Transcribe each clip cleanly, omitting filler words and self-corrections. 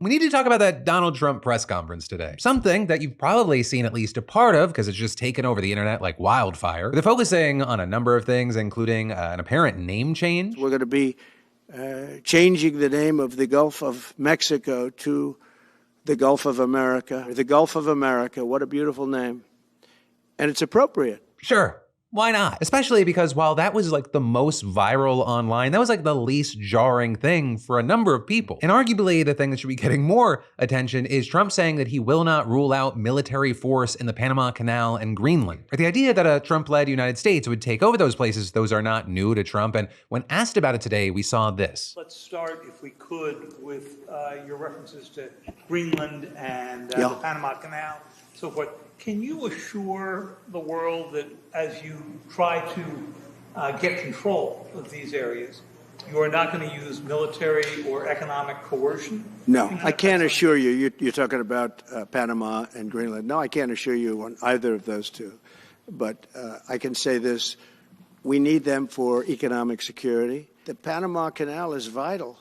We need to talk about that Donald Trump press conference today. Something that you've probably seen at least a part of because it's just taken over the internet like wildfire. They're focusing on a number of things, including an apparent name change. We're going to be changing the name of the Gulf of Mexico to the Gulf of America. The Gulf of America, what a beautiful name. And it's appropriate. Sure. Why not? Especially because while that was like the most viral online, that was like the least jarring thing for a number of people. And arguably the thing that should be getting more attention is Trump saying that he will not rule out military force in the Panama Canal and Greenland. The idea that a Trump-led United States would take over those places, those are not new to Trump. And when asked about it today, we saw this. Let's start, if we could, with your references to Greenland and the Panama Canal, so forth. Can you assure the world that as you try to get control of these areas, you are not going to use military or economic coercion? No, I can't assure you. You're talking about Panama and Greenland. No, I can't assure you on either of those two. But I can say this. We need them for economic security. The Panama Canal is vital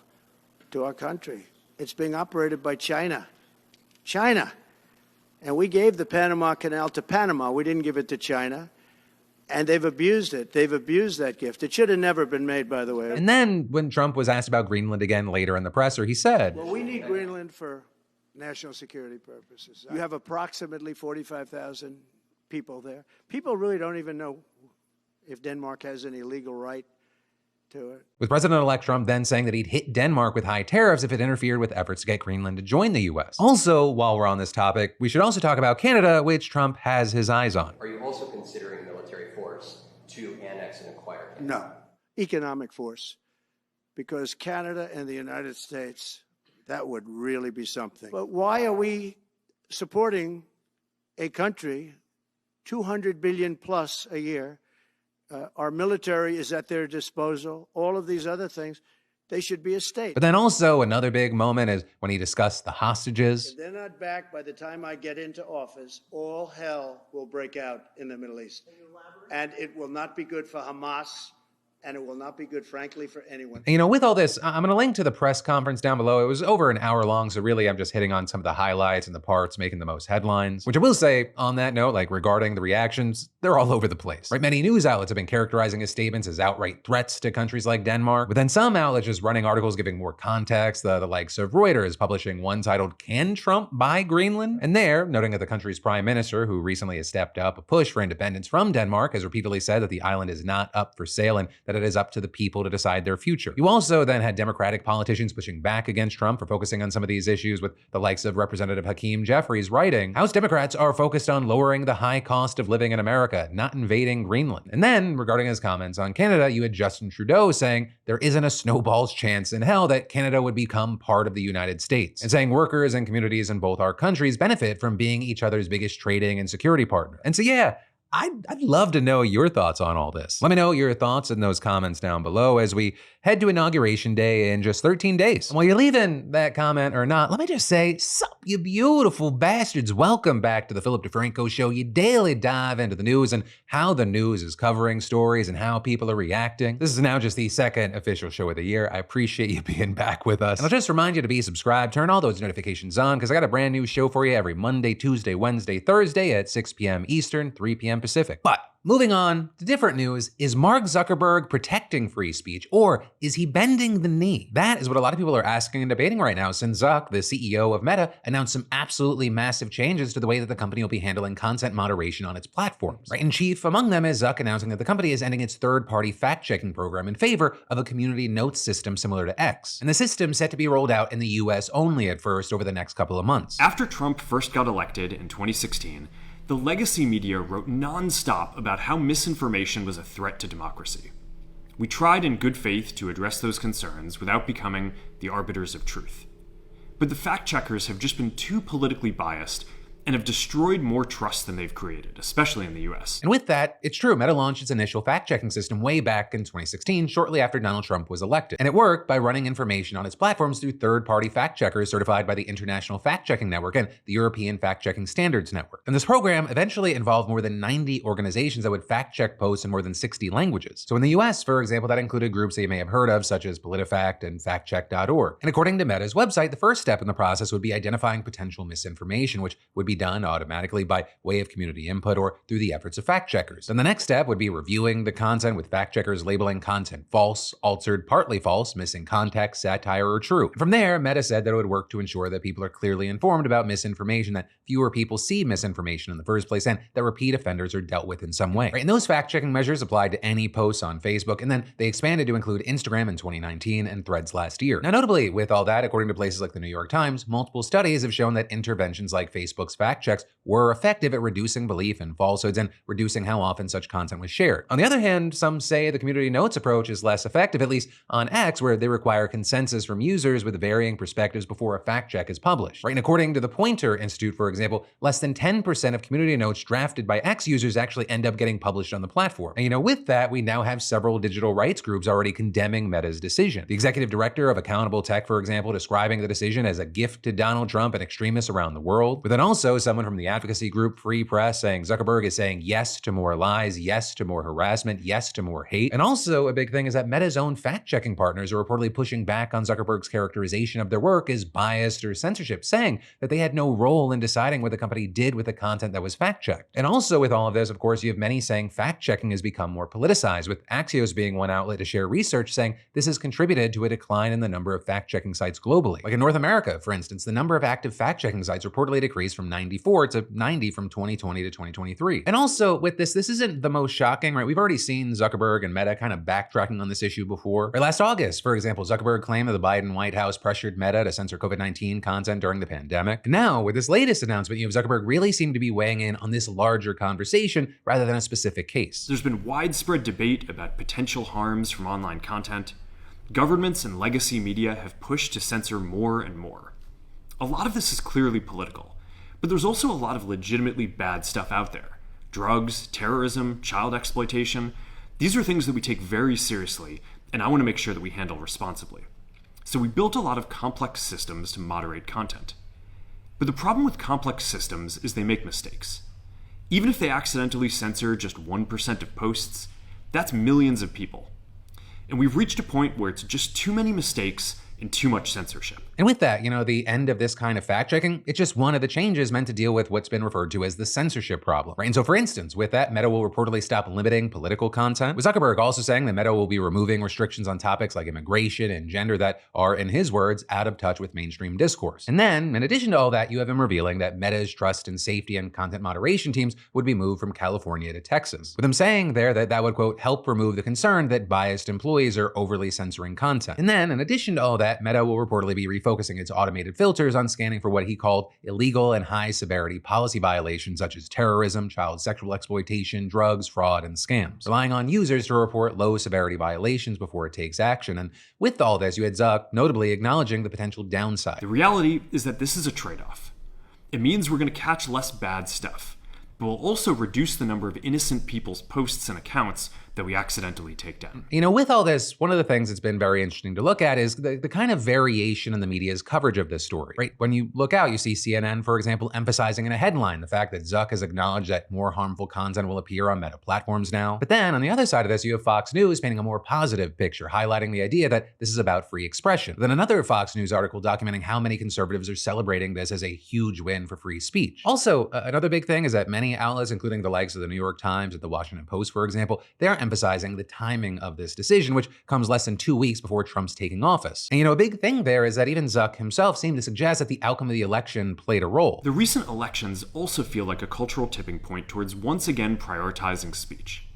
to our country. It's being operated by China. China. And we gave the Panama Canal to Panama. We didn't give it to China. And they've abused it. They've abused that gift. It should have never been made, by the way. And then when Trump was asked about Greenland again later in the presser, he said, well, we need Greenland for national security purposes. You have approximately 45,000 people there. People really don't even know if Denmark has any legal right to it. With President-elect Trump then saying that he'd hit Denmark with high tariffs if it interfered with efforts to get Greenland to join the US. Also, while we're on this topic, we should also talk about Canada, which Trump has his eyes on. Are you also considering military force to annex and acquire Canada? No. Economic force. Because Canada and the United States, that would really be something. But why are we supporting a country, 200 billion plus a year? Our military is at their disposal. All of these other things, they should be a state. But then also another big moment is when he discussed the hostages. If they're not back by the time I get into office, all hell will break out in the Middle East. And it will not be good for Hamas, and it will not be good, frankly, for anyone. And, you know, with all this, I'm going to link to the press conference down below. It was over an hour long, so really I'm just hitting on some of the highlights and the parts making the most headlines. Which I will say, on that note, like regarding the reactions, they're all over the place. Right? Many news outlets have been characterizing his statements as outright threats to countries like Denmark, but then some outlets just running articles giving more context. The likes of Reuters publishing one titled, "Can Trump Buy Greenland?" And there, noting that the country's prime minister, who recently has stepped up a push for independence from Denmark, has repeatedly said that the island is not up for sale and that it is up to the people to decide their future. You also then had Democratic politicians pushing back against Trump for focusing on some of these issues, with the likes of Representative Hakeem Jeffries writing, "House Democrats are focused on lowering the high cost of living in America, not invading Greenland." And then, regarding his comments on Canada, you had Justin Trudeau saying there isn't a snowball's chance in hell that Canada would become part of the United States, and saying workers and communities in both our countries benefit from being each other's biggest trading and security partner. And so yeah, I'd love to know your thoughts on all this. Let me know your thoughts in those comments down below as we head to Inauguration Day in just 13 days. And while you're leaving that comment or not, let me just say, sup, you beautiful bastards. Welcome back to the Philip DeFranco Show. You daily dive into the news and how the news is covering stories and how people are reacting. This is now just the second official show of the year. I appreciate you being back with us. And I'll just remind you to be subscribed, turn all those notifications on, because I got a brand new show for you every Monday, Tuesday, Wednesday, Thursday at 6 p.m. Eastern, 3 p.m. Pacific. But moving on to different news, is Mark Zuckerberg protecting free speech, or is he bending the knee? That is what a lot of people are asking and debating right now, since Zuck, the CEO of Meta, announced some absolutely massive changes to the way that the company will be handling content moderation on its platforms. Right, and chief among them is Zuck announcing that the company is ending its third-party fact-checking program in favor of a community notes system similar to X. And the system's set to be rolled out in the US only at first over the next couple of months. After Trump first got elected in 2016, the legacy media wrote nonstop about how misinformation was a threat to democracy. We tried in good faith to address those concerns without becoming the arbiters of truth. But the fact-checkers have just been too politically biased and have destroyed more trust than they've created, especially in the US. And with that, it's true, Meta launched its initial fact-checking system way back in 2016, shortly after Donald Trump was elected. And it worked by running information on its platforms through third-party fact-checkers certified by the International Fact-Checking Network and the European Fact-Checking Standards Network. And this program eventually involved more than 90 organizations that would fact-check posts in more than 60 languages. So in the US, for example, that included groups that you may have heard of, such as PolitiFact and FactCheck.org. And according to Meta's website, the first step in the process would be identifying potential misinformation, which would be done automatically by way of community input or through the efforts of fact checkers. Then the next step would be reviewing the content with fact checkers labeling content false, altered, partly false, missing context, satire, or true. And from there, Meta said that it would work to ensure that people are clearly informed about misinformation, that fewer people see misinformation in the first place, and that repeat offenders are dealt with in some way. Right? And those fact checking measures applied to any posts on Facebook, and then they expanded to include Instagram in 2019 and Threads last year. Now, notably, with all that, according to places like the New York Times, multiple studies have shown that interventions like Facebook's fact checks were effective at reducing belief in falsehoods and reducing how often such content was shared. On the other hand, some say the community notes approach is less effective, at least on X, where they require consensus from users with varying perspectives before a fact check is published. Right? And according to the Poynter Institute, for example, less than 10% of community notes drafted by X users actually end up getting published on the platform. And with that, we now have several digital rights groups already condemning Meta's decision. The executive director of Accountable Tech, for example, describing the decision as a gift to Donald Trump and extremists around the world. But then also someone from the advocacy group Free Press saying Zuckerberg is saying yes to more lies, yes to more harassment, yes to more hate. And also a big thing is that Meta's own fact-checking partners are reportedly pushing back on Zuckerberg's characterization of their work as biased or censorship, saying that they had no role in deciding what the company did with the content that was fact-checked. And also with all of this, of course, you have many saying fact-checking has become more politicized, with Axios being one outlet to share research saying this has contributed to a decline in the number of fact-checking sites globally. Like in North America, for instance, the number of active fact-checking sites reportedly decreased from 94 to 90 from 2020 to 2023. And also with this isn't the most shocking, right? We've already seen Zuckerberg and Meta kind of backtracking on this issue before. Right, last August, for example, Zuckerberg claimed that the Biden White House pressured Meta to censor COVID-19 content during the pandemic. And now, with this latest announcement, Zuckerberg really seemed to be weighing in on this larger conversation rather than a specific case. There's been widespread debate about potential harms from online content. Governments and legacy media have pushed to censor more and more. A lot of this is clearly political, but there's also a lot of legitimately bad stuff out there. Drugs, terrorism, child exploitation. These are things that we take very seriously, and I want to make sure that we handle responsibly. So we built a lot of complex systems to moderate content. But the problem with complex systems is they make mistakes. Even if they accidentally censor just 1% of posts, that's millions of people. And we've reached a point where it's just too many mistakes and too much censorship. And with that, the end of this kind of fact-checking, it's just one of the changes meant to deal with what's been referred to as the censorship problem, right? And so for instance, with that, Meta will reportedly stop limiting political content, with Zuckerberg also saying that Meta will be removing restrictions on topics like immigration and gender that are, in his words, out of touch with mainstream discourse. And then, in addition to all that, you have him revealing that Meta's trust and safety and content moderation teams would be moved from California to Texas, with him saying there that that would, quote, help remove the concern that biased employees are overly censoring content. And then, in addition to all that, Meta will reportedly be refocusing its automated filters on scanning for what he called illegal and high-severity policy violations such as terrorism, child sexual exploitation, drugs, fraud, and scams, relying on users to report low-severity violations before it takes action. And with all this, you had Zuck notably acknowledging the potential downside. The reality is that this is a trade-off. It means we're going to catch less bad stuff, but we'll also reduce the number of innocent people's posts and accounts that we accidentally take down. With all this, one of the things that's been very interesting to look at is the kind of variation in the media's coverage of this story, right? When you look out, you see CNN, for example, emphasizing in a headline the fact that Zuck has acknowledged that more harmful content will appear on Meta platforms now. But then on the other side of this, you have Fox News painting a more positive picture, highlighting the idea that this is about free expression. Then another Fox News article documenting how many conservatives are celebrating this as a huge win for free speech. Also, another big thing is that many outlets, including the likes of the New York Times and the Washington Post, for example, they are emphasizing the timing of this decision, which comes less than 2 weeks before Trump's taking office. And a big thing there is that even Zuck himself seemed to suggest that the outcome of the election played a role. The recent elections also feel like a cultural tipping point towards once again prioritizing speech.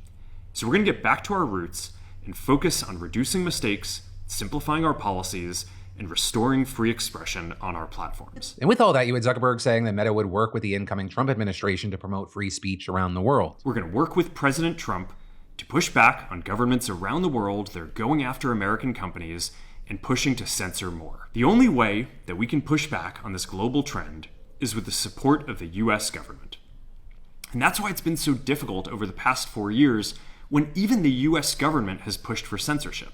So we're going to get back to our roots and focus on reducing mistakes, simplifying our policies, and restoring free expression on our platforms. And with all that, you had Zuckerberg saying that Meta would work with the incoming Trump administration to promote free speech around the world. We're going to work with President Trump to push back on governments around the world that are going after American companies and pushing to censor more. The only way that we can push back on this global trend is with the support of the US government. And that's why it's been so difficult over the past 4 years when even the US government has pushed for censorship.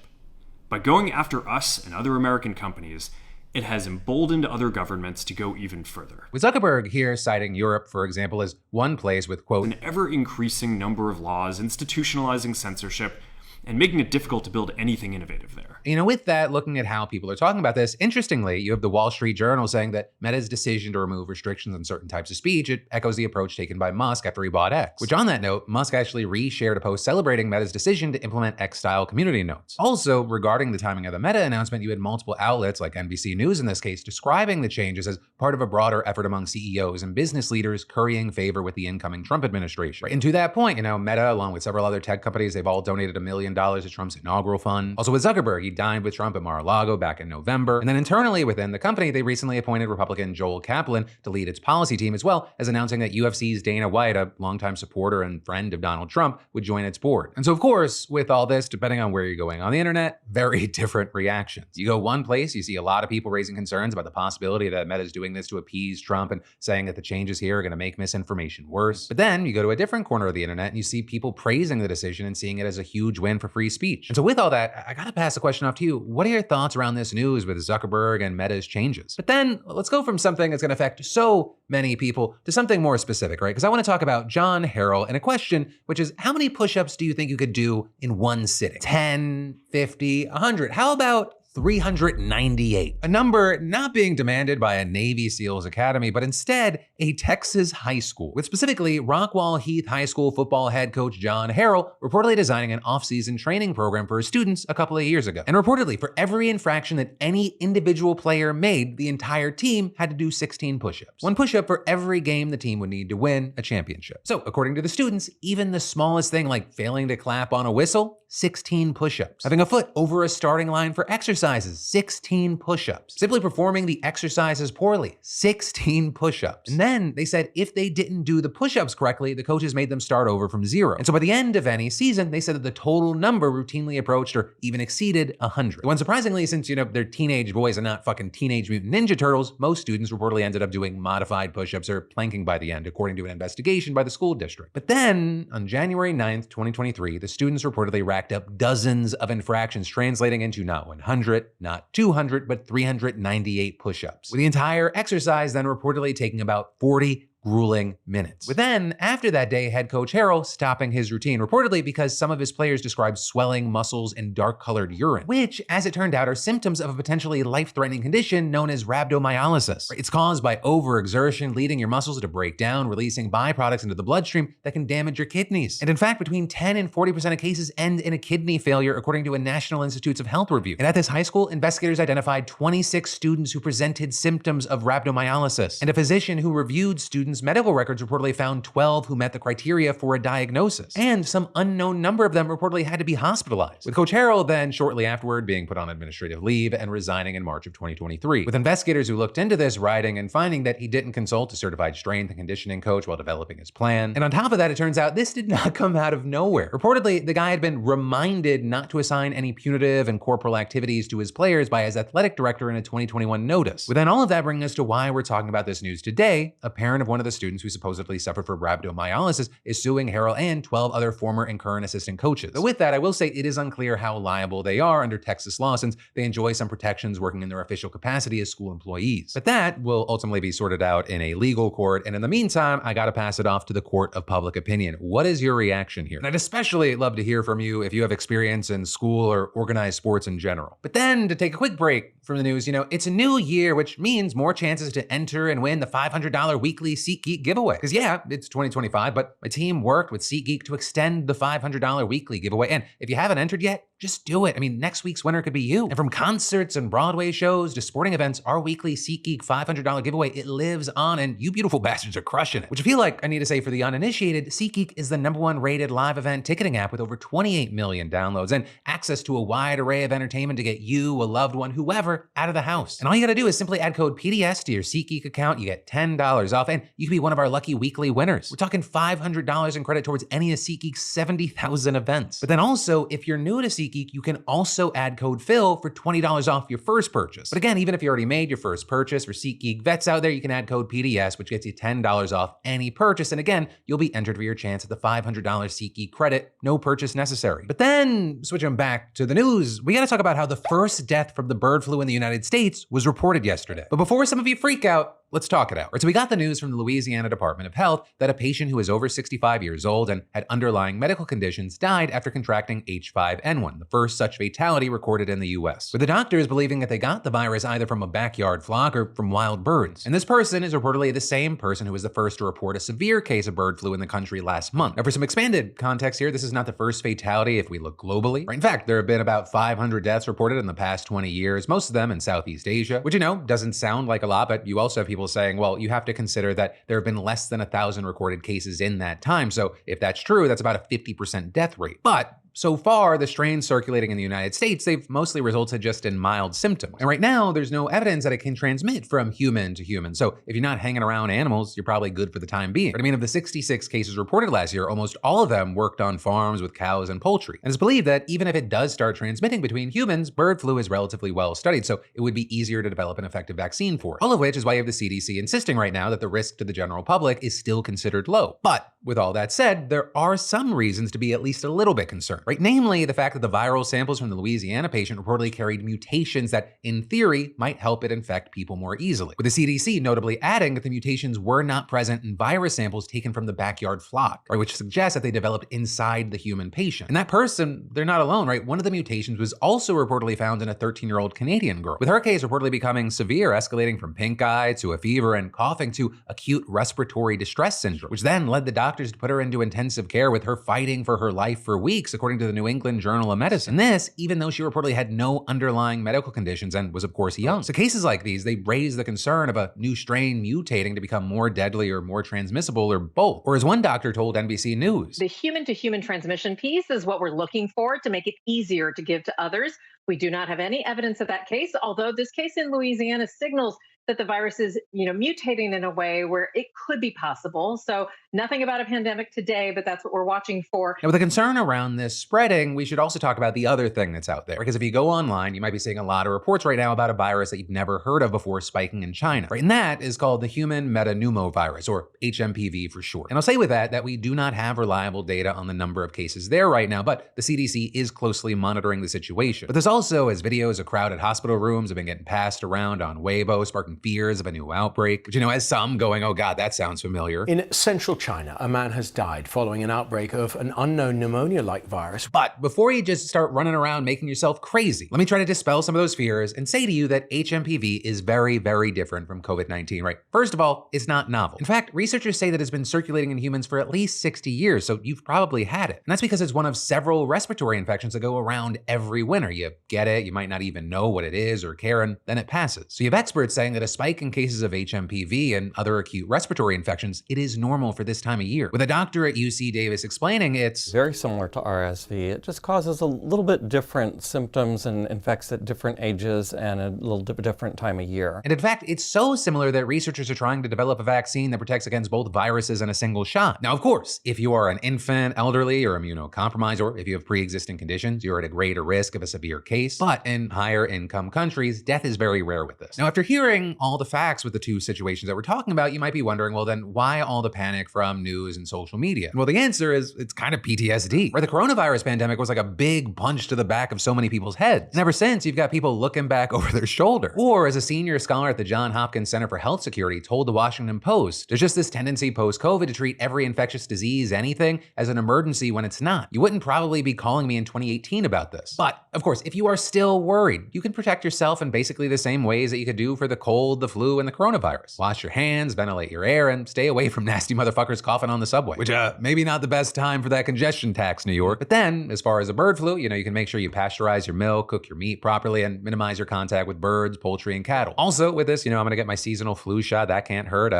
By going after us and other American companies, it has emboldened other governments to go even further. With Zuckerberg here citing Europe, for example, as one place with, quote, an ever-increasing number of laws institutionalizing censorship and making it difficult to build anything innovative there. With that, looking at how people are talking about this, interestingly, you have the Wall Street Journal saying that Meta's decision to remove restrictions on certain types of speech, it echoes the approach taken by Musk after he bought X. Which on that note, Musk actually reshared a post celebrating Meta's decision to implement X-style community notes. Also, regarding the timing of the Meta announcement, you had multiple outlets, like NBC News in this case, describing the changes as part of a broader effort among CEOs and business leaders currying favor with the incoming Trump administration. And to that point, Meta, along with several other tech companies, they've all donated $1 million to Trump's inaugural fund. Also with Zuckerberg, he dined with Trump at Mar-a-Lago back in November. And then internally within the company, they recently appointed Republican Joel Kaplan to lead its policy team, as well as announcing that UFC's Dana White, a longtime supporter and friend of Donald Trump, would join its board. And so of course, with all this, depending on where you're going on the internet, very different reactions. You go one place, you see a lot of people raising concerns about the possibility that Meta is doing this to appease Trump and saying that the changes here are going to make misinformation worse. But then you go to a different corner of the internet and you see people praising the decision and seeing it as a huge win for free speech. And so with all that, I gotta pass the question off to you. What are your thoughts around this news with Zuckerberg and Meta's changes? But then let's go from something that's gonna affect so many people to something more specific, right? Because I wanna talk about John Harrell and a question, which is how many push-ups do you think you could do in one sitting? 10, 50, 100? How about 398, a number not being demanded by a Navy SEALs academy, but instead a Texas high school, with specifically Rockwall Heath High School football head coach John Harrell reportedly designing an off-season training program for his students a couple of years ago. And reportedly, for every infraction that any individual player made, the entire team had to do 16 push-ups. One push-up for every game the team would need to win a championship. So according to the students, even the smallest thing like failing to clap on a whistle, 16 push-ups. Having a foot over a starting line for exercises, 16 push-ups. Simply performing the exercises poorly, 16 push-ups. And then they said if they didn't do the push-ups correctly, the coaches made them start over from 0. And so by the end of any season, they said that the total number routinely approached or even exceeded 100. When surprisingly, since they're teenage boys and not fucking Teenage Mutant Ninja Turtles, most students reportedly ended up doing modified push-ups or planking by the end, according to an investigation by the school district. But then, on January 9th, 2023, the students reportedly racked up dozens of infractions, translating into not 100, not 200, but 398 push-ups, with the entire exercise then reportedly taking about 40 grueling minutes. With then, after that day, head coach Harrell stopping his routine, reportedly because some of his players described swelling muscles and dark-colored urine, which, as it turned out, are symptoms of a potentially life-threatening condition known as rhabdomyolysis. It's caused by overexertion, leading your muscles to break down, releasing byproducts into the bloodstream that can damage your kidneys. And in fact, between 10 and 40% of cases end in a kidney failure, according to a National Institutes of Health review. And at this high school, investigators identified 26 students who presented symptoms of rhabdomyolysis, and a physician who reviewed students' medical records reportedly found 12 who met the criteria for a diagnosis, and some unknown number of them reportedly had to be hospitalized, with Coach Harrell then shortly afterward being put on administrative leave and resigning in March of 2023, with investigators who looked into this writing and finding that he didn't consult a certified strength and conditioning coach while developing his plan. And on top of that, it turns out this did not come out of nowhere. Reportedly, the guy had been reminded not to assign any punitive and corporal activities to his players by his athletic director in a 2021 notice. With then all of that bringing us to why we're talking about this news today, a parent of one of the students who supposedly suffered from rhabdomyolysis is suing Harrell and 12 other former and current assistant coaches. But with that, I will say it is unclear how liable they are under Texas law, since they enjoy some protections working in their official capacity as school employees. But that will ultimately be sorted out in a legal court, and in the meantime, I gotta pass it off to the court of public opinion. What is your reaction here? And I'd especially love to hear from you if you have experience in school or organized sports in general. But then, to take a quick break from the news, it's a new year, which means more chances to enter and win the $500 weekly SeatGeek giveaway. Because yeah, it's 2025, but my team worked with SeatGeek to extend the $500 weekly giveaway. And if you haven't entered yet, just do it. Next week's winner could be you. And from concerts and Broadway shows to sporting events, our weekly SeatGeek $500 giveaway, it lives on, and you beautiful bastards are crushing it. Which I feel like I need to say for the uninitiated, SeatGeek is the #1 rated live event ticketing app with over 28 million downloads and access to a wide array of entertainment to get you, a loved one, whoever, out of the house. And all you gotta do is simply add code PDS to your SeatGeek account. You get $10 off, and you could be one of our lucky weekly winners. We're talking $500 in credit towards any of SeatGeek's 70,000 events. But then also, if you're new to SeatGeek, you can also add code Phil for $20 off your first purchase. But again, even if you already made your first purchase, for SeatGeek vets out there, you can add code PDS, which gets you $10 off any purchase. And again, you'll be entered for your chance at the $500 SeatGeek credit, no purchase necessary. But then, switching back to the news, we gotta talk about how the first death from the bird flu in the United States was reported yesterday. But before some of you freak out, let's talk it out. So we got the news from the Louisiana Department of Health that a patient who was over 65 years old and had underlying medical conditions died after contracting H5N1, the first such fatality recorded in the US, with the doctors believing that they got the virus either from a backyard flock or from wild birds. And this person is reportedly the same person who was the first to report a severe case of bird flu in the country last month. Now, for some expanded context here, this is not the first fatality if we look globally. Right? In fact, there have been about 500 deaths reported in the past 20 years, most of them in Southeast Asia, which, doesn't sound like a lot, but you also have people saying, well, you have to consider that there have been less than 1,000 recorded cases in that time. So if that's true, that's about a 50% death rate. But so far, the strains circulating in the United States, they've mostly resulted just in mild symptoms. And right now, there's no evidence that it can transmit from human to human. So if you're not hanging around animals, you're probably good for the time being. But of the 66 cases reported last year, almost all of them worked on farms with cows and poultry. And it's believed that even if it does start transmitting between humans, bird flu is relatively well studied, so it would be easier to develop an effective vaccine for it. All of which is why you have the CDC insisting right now that the risk to the general public is still considered low. But with all that said, there are some reasons to be at least a little bit concerned, right? Namely, the fact that the viral samples from the Louisiana patient reportedly carried mutations that, in theory, might help it infect people more easily. With the CDC notably adding that the mutations were not present in virus samples taken from the backyard flock, right? Which suggests that they developed inside the human patient. And that person, they're not alone, right? One of the mutations was also reportedly found in a 13-year-old Canadian girl, with her case reportedly becoming severe, escalating from pink eye to a fever and coughing to acute respiratory distress syndrome, which then led the doctors to put her into intensive care, with her fighting for her life for weeks, according to the New England Journal of Medicine. And this, even though she reportedly had no underlying medical conditions and was, of course, young. So cases like these, they raise the concern of a new strain mutating to become more deadly or more transmissible, or both. Or as one doctor told NBC News, the human-to-human transmission piece is what we're looking for to make it easier to give to others. We do not have any evidence of that case, although this case in Louisiana signals that the virus is, mutating in a way where it could be possible. So nothing about a pandemic today, but that's what we're watching for. Now, with the concern around this spreading, we should also talk about the other thing that's out there. Because if you go online, you might be seeing a lot of reports right now about a virus that you've never heard of before spiking in China. Right? And that is called the human metapneumovirus, or HMPV for short. And I'll say with that we do not have reliable data on the number of cases there right now, but the CDC is closely monitoring the situation. But there's also, as videos of crowded hospital rooms have been getting passed around on Weibo, sparking fears of a new outbreak, which, as some going, oh God, that sounds familiar. In central China, a man has died following an outbreak of an unknown pneumonia-like virus. But before you just start running around making yourself crazy, let me try to dispel some of those fears and say to you that HMPV is very, very different from COVID-19, right? First of all, it's not novel. In fact, researchers say that it's been circulating in humans for at least 60 years, so you've probably had it. And that's because it's one of several respiratory infections that go around every winter. You get it, you might not even know what it is or care, and then it passes. So you have experts saying that a spike in cases of HMPV and other acute respiratory infections, it is normal for this time of year. With a doctor at UC Davis explaining it's very similar to RSV. It just causes a little bit different symptoms and infects at different ages and a little different time of year. And in fact, it's so similar that researchers are trying to develop a vaccine that protects against both viruses in a single shot. Now, of course, if you are an infant, elderly, or immunocompromised, or if you have pre-existing conditions, you're at a greater risk of a severe case. But in higher income countries, death is very rare with this. Now, after hearing all the facts with the two situations that we're talking about, you might be wondering, well, then why all the panic from news and social media? Well, the answer is it's kind of PTSD. Right? The coronavirus pandemic was like a big punch to the back of so many people's heads. And ever since, you've got people looking back over their shoulder. Or as a senior scholar at the Johns Hopkins Center for Health Security told the Washington Post, there's just this tendency post-COVID to treat every infectious disease, anything, as an emergency when it's not. You wouldn't probably be calling me in 2018 about this. But of course, if you are still worried, you can protect yourself in basically the same ways that you could do for the cold, the flu, and the coronavirus. Wash your hands, ventilate your air, and stay away from nasty motherfuckers coughing on the subway. Which, maybe not the best time for that congestion tax, New York. But then, as far as a bird flu, you can make sure you pasteurize your milk, cook your meat properly, and minimize your contact with birds, poultry, and cattle. Also, with this, I'm gonna get my seasonal flu shot. That can't hurt.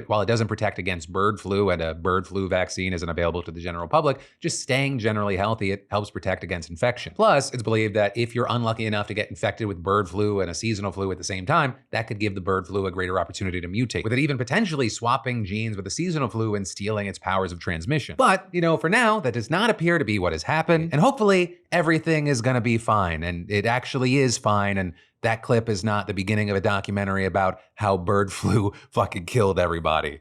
While it doesn't protect against bird flu, and a bird flu vaccine isn't available to the general public, just staying generally healthy, it helps protect against infection. Plus, it's believed that if you're unlucky enough to get infected with bird flu and a seasonal flu at the same time, that could give give the bird flu a greater opportunity to mutate, with it even potentially swapping genes with the seasonal flu and stealing its powers of transmission. But, for now, that does not appear to be what has happened, and hopefully everything is gonna be fine, and it actually is fine, and that clip is not the beginning of a documentary about how bird flu fucking killed everybody.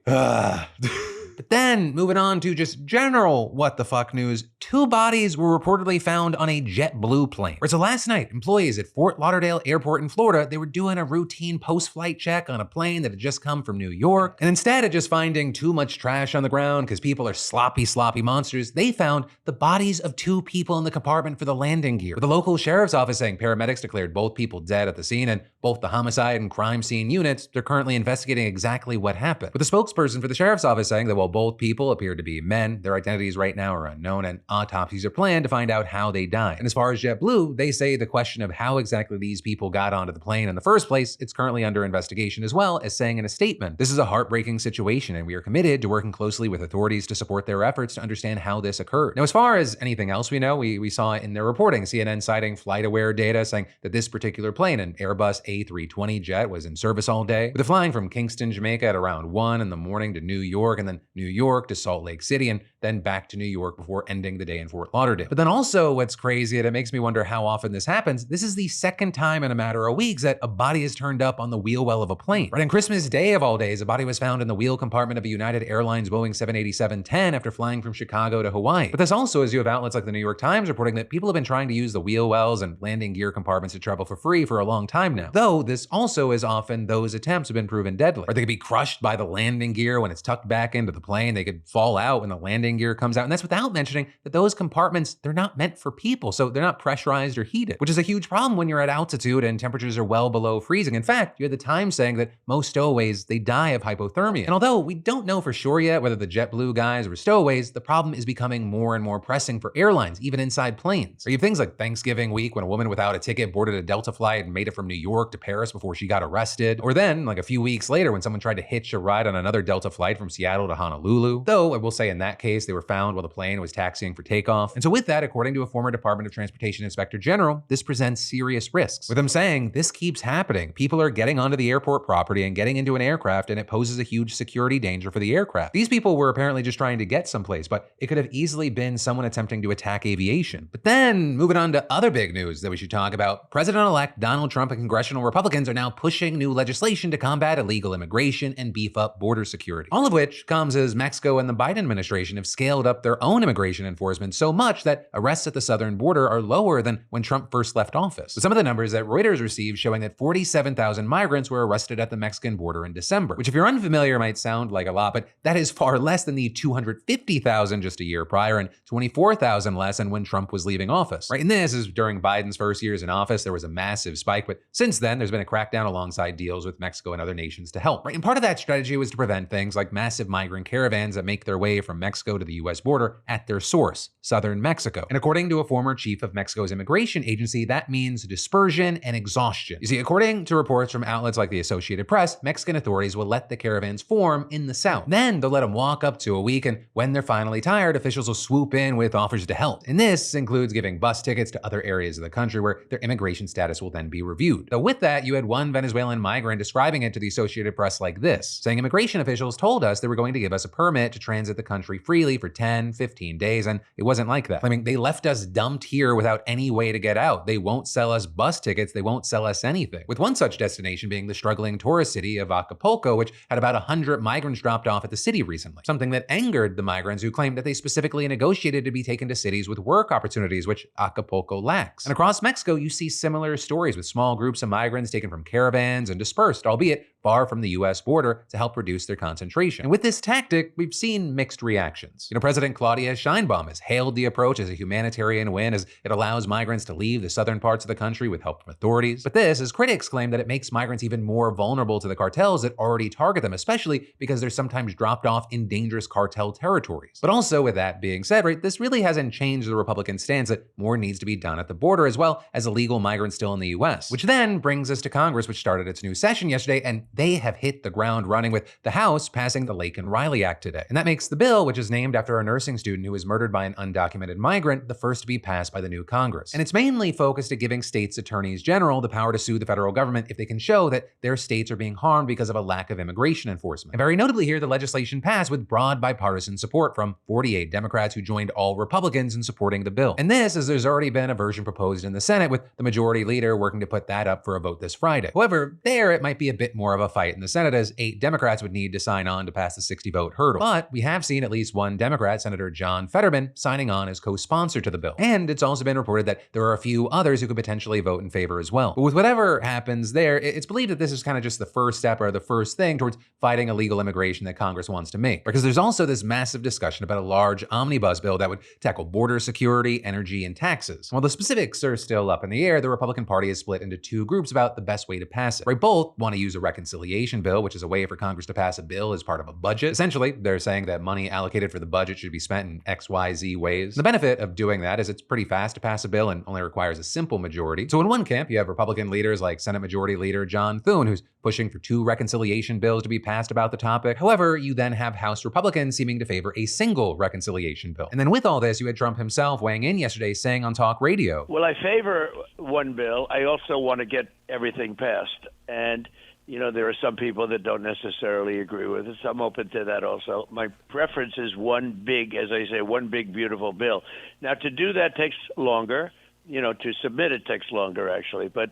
But then, moving on to just general what the fuck news, 2 bodies were reportedly found on a JetBlue plane. So last night, employees at Fort Lauderdale Airport in Florida, they were doing a routine post-flight check on a plane that had just come from New York. And instead of just finding too much trash on the ground because people are sloppy monsters, they found the bodies of 2 people in the compartment for the landing gear. With the local sheriff's office saying paramedics declared both people dead at the scene, and both the homicide and crime scene units, they're currently investigating exactly what happened. With the spokesperson for the sheriff's office saying that while both people appear to be men, their identities right now are unknown, and autopsies are planned to find out how they died. And as far as JetBlue, they say the question of how exactly these people got onto the plane in the first place, it's currently under investigation, as well as saying in a statement, "This is a heartbreaking situation, and we are committed to working closely with authorities to support their efforts to understand how this occurred." Now, as far as anything else we know, we saw in their reporting, CNN citing FlightAware data saying that this particular plane, an Airbus A320 jet, was in service all day, with it flying from Kingston, Jamaica at around 1 in the morning to New York, and then New York to Salt Lake City, and then back to New York before ending the day in Fort Lauderdale. But then also what's crazy, and it makes me wonder how often this happens, this is the second time in a matter of weeks that a body has turned up on the wheel well of a plane. Right on Christmas Day of all days, a body was found in the wheel compartment of a United Airlines Boeing 787-10 after flying from Chicago to Hawaii. But this also is you have outlets like the New York Times reporting that people have been trying to use the wheel wells and landing gear compartments to travel for free for a long time now. Though this also is often those attempts have been proven deadly. Or they could be crushed by the landing gear when it's tucked back into the plane. They could fall out when the landing gear comes out. And that's without mentioning that those compartments, they're not meant for people. So they're not pressurized or heated, which is a huge problem when you're at altitude and temperatures are well below freezing. In fact, you had the Times saying that most stowaways, they die of hypothermia. And although we don't know for sure yet whether the JetBlue guys were stowaways, the problem is becoming more and more pressing for airlines, even inside planes. Or you have things like Thanksgiving week when a woman without a ticket boarded a Delta flight and made it from New York to Paris before she got arrested. Or then, like a few weeks later, when someone tried to hitch a ride on another Delta flight from Seattle to Honolulu. Though, I will say in that case, they were found while the plane was taxiing for takeoff. And so with that, according to a former Department of Transportation Inspector General, this presents serious risks. With them saying, this keeps happening. People are getting onto the airport property and getting into an aircraft, and it poses a huge security danger for the aircraft. These people were apparently just trying to get someplace, but it could have easily been someone attempting to attack aviation. But then, moving on to other big news that we should talk about, President-elect Donald Trump and congressional Republicans are now pushing new legislation to combat illegal immigration and beef up border security. All of which comes as Mexico and the Biden administration have scaled up their own immigration enforcement so much that arrests at the southern border are lower than when Trump first left office. With some of the numbers that Reuters received showing that 47,000 migrants were arrested at the Mexican border in December, which if you're unfamiliar might sound like a lot, but that is far less than the 250,000 just a year prior and 24,000 less than when Trump was leaving office. Right, and this is during Biden's first years in office, there was a massive spike, but since then there's been a crackdown alongside deals with Mexico and other nations to help. Right, and part of that strategy was to prevent things like massive migrant caravans that make their way from Mexico to the US border at their source, southern Mexico. And according to a former chief of Mexico's immigration agency, that means dispersion and exhaustion. You see, according to reports from outlets like the Associated Press, Mexican authorities will let the caravans form in the south. Then they'll let them walk up to a week, and when they're finally tired, officials will swoop in with offers to help. And this includes giving bus tickets to other areas of the country where their immigration status will then be reviewed. Though with that, you had one Venezuelan migrant describing it to the Associated Press like this, saying immigration officials told us they were going to give us a permit to transit the country freely for 10, 15 days, and it wasn't like that. I mean, they left us dumped here without any way to get out. They won't sell us bus tickets, they won't sell us anything. With one such destination being the struggling tourist city of Acapulco, which had about 100 migrants dropped off at the city recently. Something that angered the migrants who claimed that they specifically negotiated to be taken to cities with work opportunities, which Acapulco lacks. And across Mexico, you see similar stories with small groups of migrants taken from caravans and dispersed, albeit far from the US border, to help reduce their concentration. And with this tactic, we've seen mixed reactions. President Claudia Sheinbaum has hailed the approach as a humanitarian win as it allows migrants to leave the southern parts of the country with help from authorities. But this, as critics claim, that it makes migrants even more vulnerable to the cartels that already target them, especially because they're sometimes dropped off in dangerous cartel territories. But also, with that being said, right, this really hasn't changed the Republican stance that more needs to be done at the border as well as illegal migrants still in the US. Which then brings us to Congress, which started its new session yesterday, and they have hit the ground running, with the House passing the Laken Riley Act today. And that makes the bill, which is named after a nursing student who was murdered by an undocumented migrant, the first to be passed by the new Congress. And it's mainly focused at giving states' attorneys general the power to sue the federal government if they can show that their states are being harmed because of a lack of immigration enforcement. And very notably here, the legislation passed with broad bipartisan support from 48 Democrats who joined all Republicans in supporting the bill. And this, as there's already been a version proposed in the Senate, with the majority leader working to put that up for a vote this Friday. However, there it might be a bit more of a fight in the Senate, as 8 Democrats would need to sign on to pass the 60-vote hurdle. But we have seen at least one Democrat, Senator John Fetterman, signing on as co-sponsor to the bill. And it's also been reported that there are a few others who could potentially vote in favor as well. But with whatever happens there, it's believed that this is kind of just the first step or the first thing towards fighting illegal immigration that Congress wants to make. Because there's also this massive discussion about a large omnibus bill that would tackle border security, energy, and taxes. While the specifics are still up in the air, the Republican Party is split into 2 groups about the best way to pass it. Right, both want to use a reconciliation bill, which is a way for Congress to pass a bill as part of a budget. Essentially, they're saying that money allocated for the budget should be spent in XYZ ways. The benefit of doing that is it's pretty fast to pass a bill and only requires a simple majority. So in one camp, you have Republican leaders like Senate Majority Leader John Thune, who's pushing for 2 reconciliation bills to be passed about the topic. However, you then have House Republicans seeming to favor a single reconciliation bill. And then with all this, you had Trump himself weighing in yesterday, saying on talk radio, "Well, I favor one bill. I also want to get everything passed. And, you know, there are some people that don't necessarily agree with it, so I'm open to that also. My preference is one big, as I say, one big, beautiful bill. Now, to do that takes longer. You know, to submit it takes longer, actually. But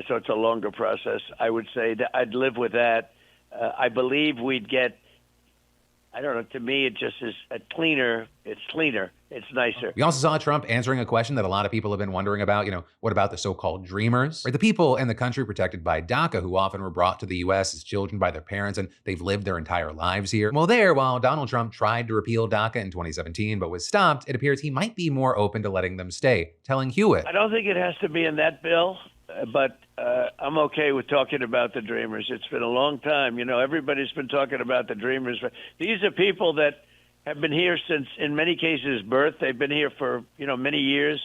so it's a longer process. I would say that I'd live with that. I believe we'd get, I don't know, to me it just is it's cleaner, it's nicer. We also saw Trump answering a question that a lot of people have been wondering about, what about the so-called dreamers? Right, the people in the country protected by DACA who often were brought to the US as children by their parents and they've lived their entire lives here. Well, while Donald Trump tried to repeal DACA in 2017 but was stopped, it appears he might be more open to letting them stay, telling Hewitt, "I don't think it has to be in that bill, but I'm okay with talking about the dreamers. It's been a long time. Everybody's been talking about the dreamers. These are people that have been here since, in many cases, birth. They've been here for, many years.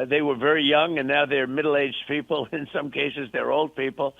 They were very young, and now they're middle-aged people. In some cases, they're old people.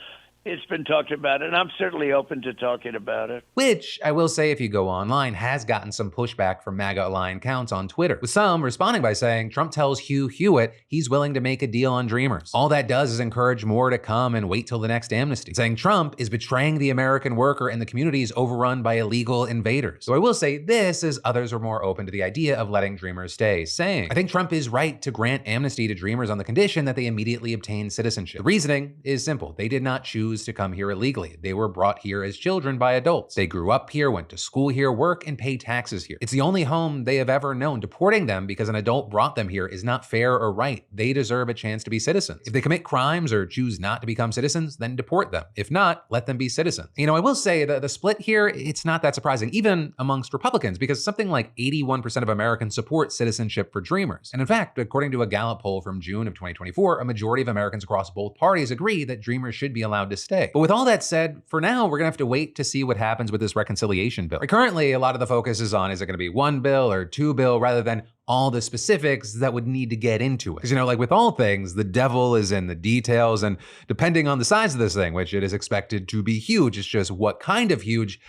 It's been talked about, and I'm certainly open to talking about it." Which, I will say, if you go online, has gotten some pushback from MAGA-aligned accounts on Twitter, with some responding by saying Trump tells Hugh Hewitt he's willing to make a deal on dreamers. All that does is encourage more to come and wait till the next amnesty, saying Trump is betraying the American worker and the communities overrun by illegal invaders. So I will say this, as others are more open to the idea of letting dreamers stay, saying, "I think Trump is right to grant amnesty to dreamers on the condition that they immediately obtain citizenship. The reasoning is simple. They did not choose to come here illegally. They were brought here as children by adults. They grew up here, went to school here, work, and pay taxes here. It's the only home they have ever known. Deporting them because an adult brought them here is not fair or right. They deserve a chance to be citizens. If they commit crimes or choose not to become citizens, then deport them. If not, let them be citizens." I will say that the split here, it's not that surprising, even amongst Republicans, because something like 81% of Americans support citizenship for dreamers. And in fact, according to a Gallup poll from June of 2024, a majority of Americans across both parties agree that dreamers should be allowed to stay. But with all that said, for now, we're gonna have to wait to see what happens with this reconciliation bill. Currently, a lot of the focus is on, is it gonna be one bill or 2 bill, rather than all the specifics that would need to get into it. Because, like with all things, the devil is in the details, and depending on the size of this thing, which it is expected to be huge, it's just what kind of huge,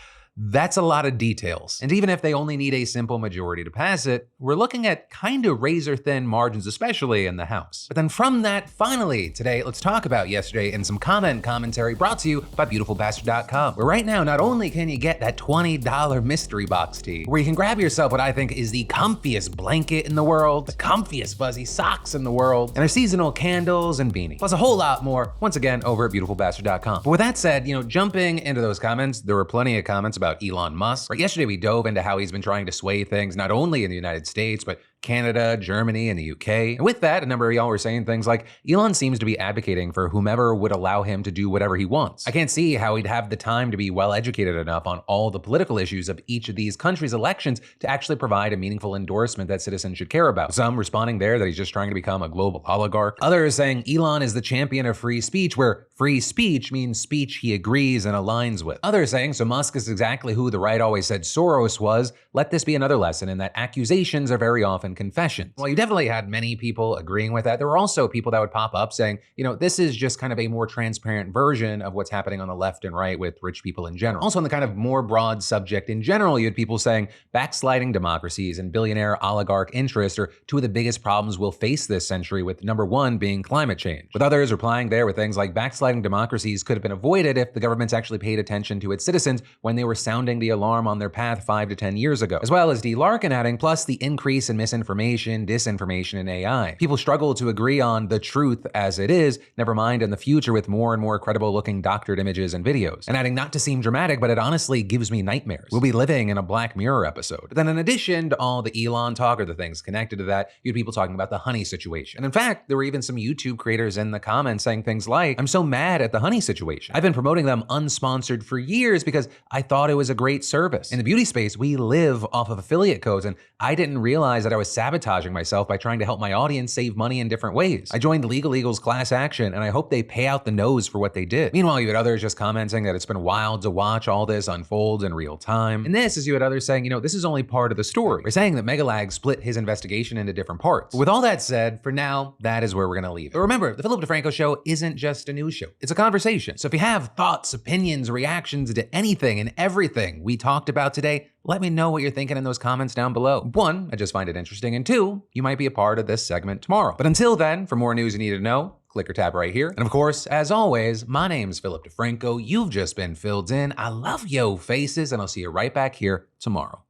that's a lot of details. And even if they only need a simple majority to pass it, we're looking at kind of razor-thin margins, especially in the House. But then from that, finally, today, let's talk about yesterday in some commentary brought to you by BeautifulBastard.com, where right now, not only can you get that $20 mystery box tee, where you can grab yourself what I think is the comfiest blanket in the world, the comfiest fuzzy socks in the world, and our seasonal candles and beanie, plus a whole lot more, once again, over at BeautifulBastard.com. But with that said, jumping into those comments, there were plenty of comments about Elon Musk. Right, yesterday we dove into how he's been trying to sway things not only in the United States, but Canada, Germany, and the UK. And with that, a number of y'all were saying things like, Elon seems to be advocating for whomever would allow him to do whatever he wants. I can't see how he'd have the time to be well educated enough on all the political issues of each of these countries' elections to actually provide a meaningful endorsement that citizens should care about. Some responding there that he's just trying to become a global oligarch. Others saying Elon is the champion of free speech, where free speech means speech he agrees and aligns with. Others saying, so Musk is exactly who the right always said Soros was. Let this be another lesson in that accusations are very often in confessions. While you definitely had many people agreeing with that, there were also people that would pop up saying, this is just kind of a more transparent version of what's happening on the left and right with rich people in general. Also, on the kind of more broad subject in general, you had people saying backsliding democracies and billionaire oligarch interests are two of the biggest problems we'll face this century, with number one being climate change. With others replying there with things like backsliding democracies could have been avoided if the government's actually paid attention to its citizens when they were sounding the alarm on their path 5 to 10 years ago. As well as D. Larkin adding, plus the increase in misinformation, disinformation, and AI. People struggle to agree on the truth as it is, never mind in the future with more and more credible looking doctored images and videos. And adding, not to seem dramatic, but it honestly gives me nightmares. We'll be living in a Black Mirror episode. But then in addition to all the Elon talk or the things connected to that, you had people talking about the honey situation. And in fact, there were even some YouTube creators in the comments saying things like, I'm so mad at the honey situation. I've been promoting them unsponsored for years because I thought it was a great service. In the beauty space, we live off of affiliate codes, and I didn't realize that I was sabotaging myself by trying to help my audience save money in different ways. I joined Legal Eagles class action, and I hope they pay out the nose for what they did. Meanwhile, you had others just commenting that it's been wild to watch all this unfold in real time. And this is you had others saying, this is only part of the story. We're saying that Megalag split his investigation into different parts. But with all that said, for now, that is where we're gonna leave it. But remember, the Philip DeFranco Show isn't just a news show. It's a conversation. So if you have thoughts, opinions, reactions to anything and everything we talked about today, let me know what you're thinking in those comments down below. 1, I just find it interesting, and 2, you might be a part of this segment tomorrow. But until then, for more news you need to know, click or tap right here. And of course, as always, my name's Philip DeFranco. You've just been filled in. I love yo faces, and I'll see you right back here tomorrow.